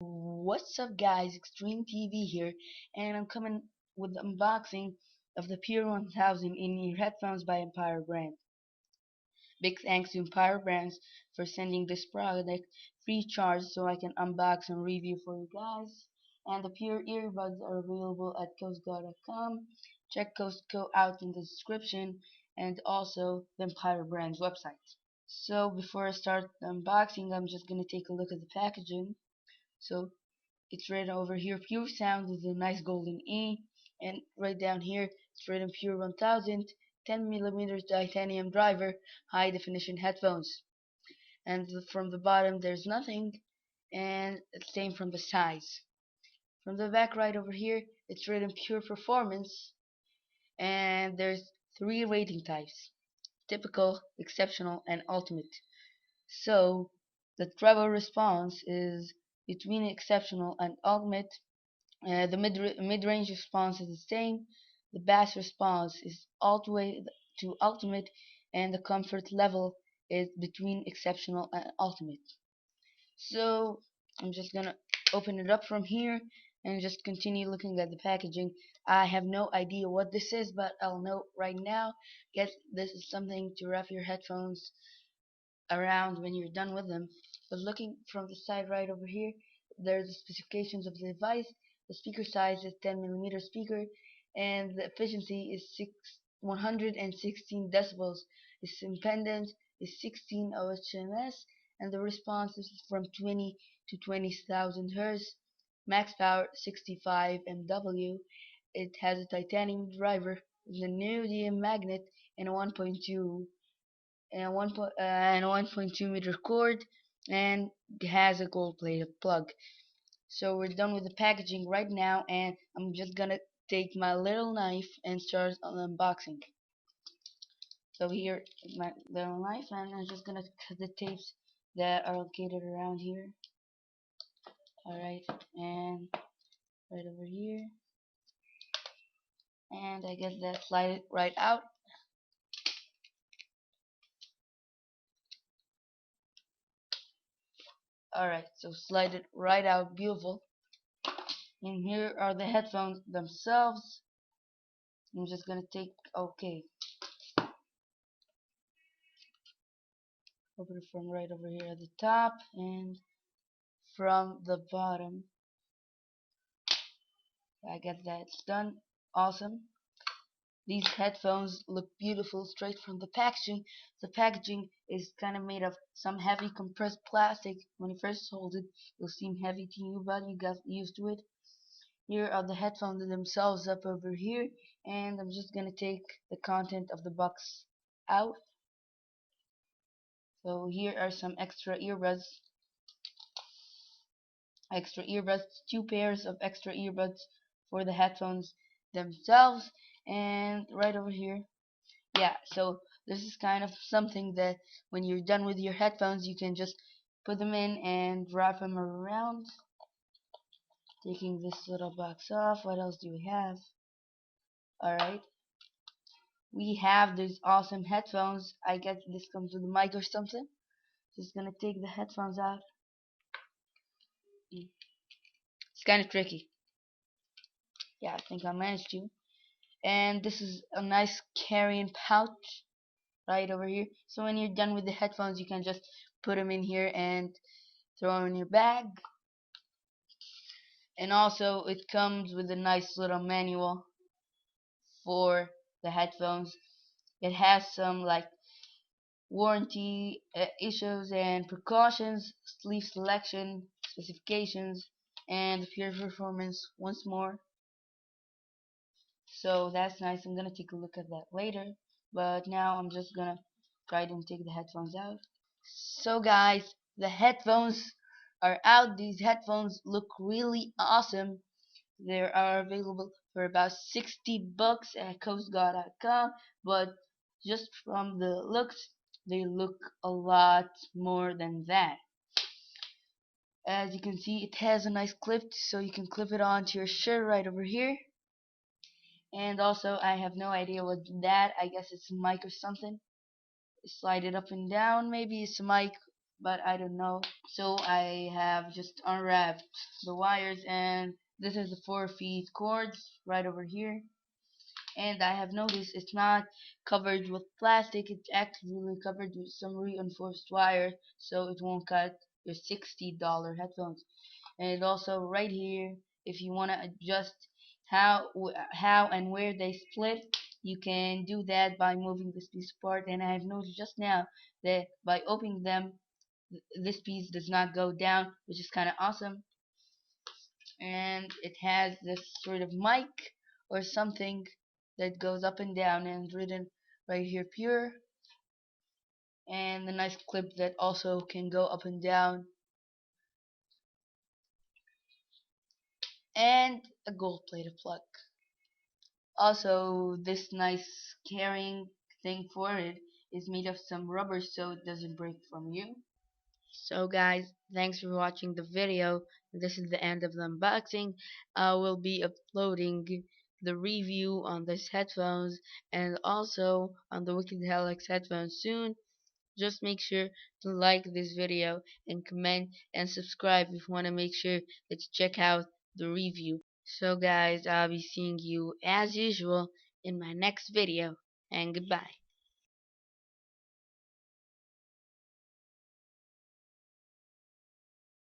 What's up guys, Extreme TV here, and I'm coming with the unboxing of the Pur-1000 in-ear headphones by Empire Brand. Big thanks to Empire Brands for sending this product free charge so I can unbox and review for you guys. And the Pure earbuds are available at coastguard.com. Check Costco out in the description and also the Empire Brands website. So before I start the unboxing, I'm just gonna take a look at the packaging. So it's written over here Pure Sound with a nice golden E, and right down here it's written Pure 1000 10mm titanium driver high definition headphones. And from the bottom there's nothing, and it's same from the size. From the back right over here it's written Pure Performance, and there's three rating types: typical, exceptional, and ultimate. So the treble response is between exceptional and ultimate. The mid-range response is the same. The bass response is all the way to ultimate, and the comfort level is between exceptional and ultimate. So I'm just gonna open it up from here and just continue looking at the packaging. I have no idea what this is, but I'll know right now. Guess this is something to wrap your headphones around when you're done with them. But looking from the side right over here, there's the specifications of the device. The speaker size is 10mm speaker, and the efficiency is 116 decibels. Its impedance is 16 ohms, and the response is from 20 to 20,000 Hz. Max power 65 MW. It has a titanium driver, the neodymium magnet, and a 1.2 and 1.2 meter cord, and has a gold plated plug. So we're done with the packaging right now, and I'm just gonna take my little knife and start on unboxing. So here is my little knife, and I'm just gonna cut the tapes that are located around here. Alright, and right over here, and I guess that slide it right out. Alright, so slide it right out, beautiful. And here are the headphones themselves. I'm just gonna take, okay, open it from right over here at the top and from the bottom. I guess that's done. Awesome. These headphones look beautiful straight from the packaging. The packaging is kind of made of some heavy compressed plastic. When you first hold it, it'll seem heavy to you, but you got used to it. Here are the headphones themselves up over here, and I'm just gonna take the content of the box out. So here are some extra earbuds, two pairs of extra earbuds for the headphones themselves, and right over here, yeah, so this is kind of something that when you're done with your headphones you can just put them in and wrap them around. Taking this little box off, what else do we have? Alright, we have these awesome headphones. I guess this comes with a mic or something. Just gonna take the headphones out. It's kind of tricky. Yeah, I think I managed to. And this is a nice carrying pouch right over here. So when you're done with the headphones, you can just put them in here and throw them in your bag. And also it comes with a nice little manual for the headphones. It has some like warranty issues and precautions, sleeve selection, specifications, and pure performance once more. So that's nice. I'm gonna take a look at that later, but now I'm just gonna try to take the headphones out. So guys, the headphones are out. These headphones look really awesome. They are available for about 60 bucks at coastguard.com, but just from the looks they look a lot more than that. As you can see, it has a nice clip, so you can clip it onto your shirt right over here. And also, I have no idea what that, I guess it's a mic or something. slide it up and down. Maybe it's a mic, but I don't know. So I have just unwrapped the wires, and this is the 4 feet cords right over here. And I have noticed it's not covered with plastic, it's actually covered with some reinforced wire so it won't cut your $60 headphones. And also right here, if you want to adjust how and where they split, you can do that by moving this piece apart. And I have noticed just now that by opening them, this piece does not go down, which is kind of awesome. And it has this sort of mic or something that goes up and down, and written right here Pure, and the nice clip that also can go up and down, and a gold plated plug. Also, this nice carrying thing for it is made of some rubber so it doesn't break from you. So guys, thanks for watching the video. This is the end of the unboxing. I will be uploading the review on this headphones and also on the Wicked Helix headphones soon. Just make sure to like this video and comment and subscribe if you want to make sure that you check out the review. So guys, I'll be seeing you as usual in my next video, and goodbye.